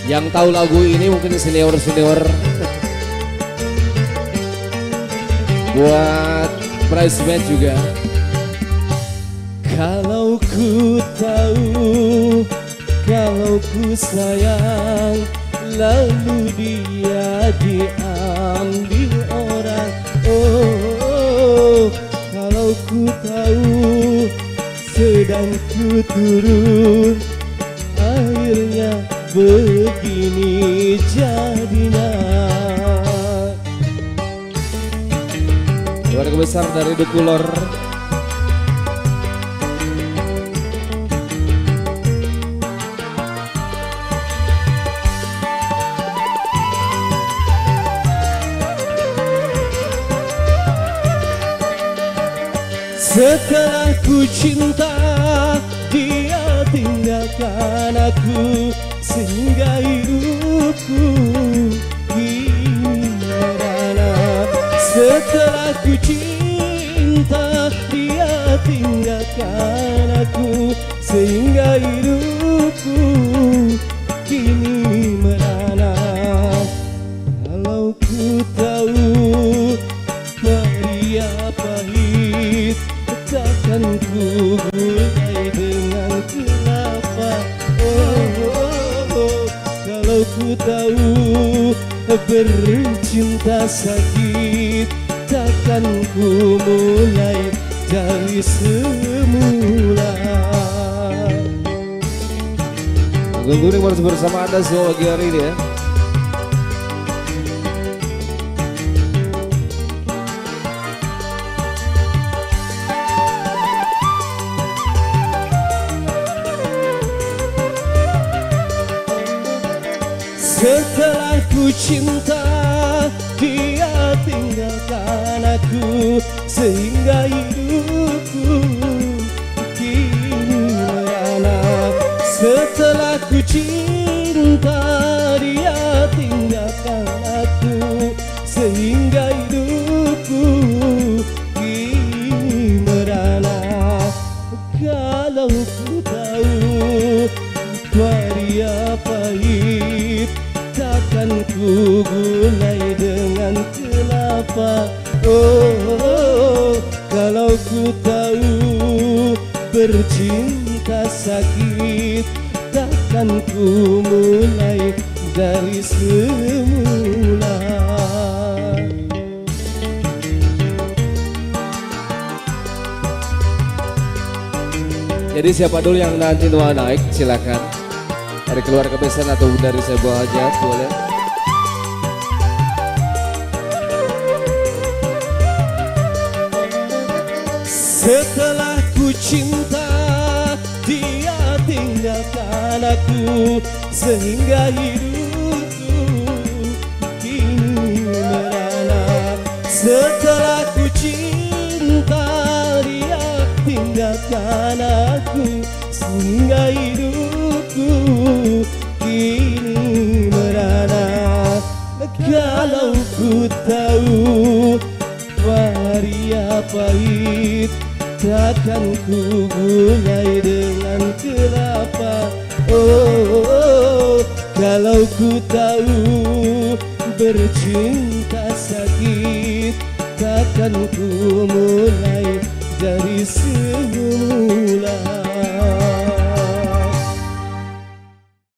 Yang tahu lagu ini mungkin senior-senior. Buat prize match juga. Kalau ku tahu, kalau ku sayang, lalu dia diambil orang. Oh, kalau ku tahu, sedang ku turun, akhirnya begini jadinya. Keluarga besar dari Dukulor. Setelah ku cinta, dia tinggalkan aku, sehingga hidupku kini merana. Setelah ku cinta, dia tinggalkan aku, sehingga hidupku kini merana. Kalau ku tahu Maria pahit, takkan ku mulai dengan kelapa. Oh, kalau ku tahu bercinta sakit, takkan ku mulai dari semula. Agung Guring harus bersama Anda semua pagi hari ini ya. Setelah ku cinta, dia tinggalkan aku, sehingga hidupku kini merana. Setelah ku cinta, dia tinggalkan aku, sehingga hidupku kini merana. Kalau ku tahu Maria pahit, takkan ku gulai dengan kelapa. Oh, kalau ku tahu bercinta sakit, takkan ku mulai dari semula. Jadi siapa dulu yang nanti mau naik silakan. Dari keluarga besar atau dari sebuah hajat boleh. Setelah ku cinta, dia tinggalkan aku, sehingga hidupku kini merana. Setelah ku cinta, dia tinggalkan aku, sehingga hidupku kini merana. Kalau ku tahu Maria pahit, takkan ku gulai dengan kelapa. Oh, kalau ku tahu bercinta sakit, takkan ku mulai dari semula.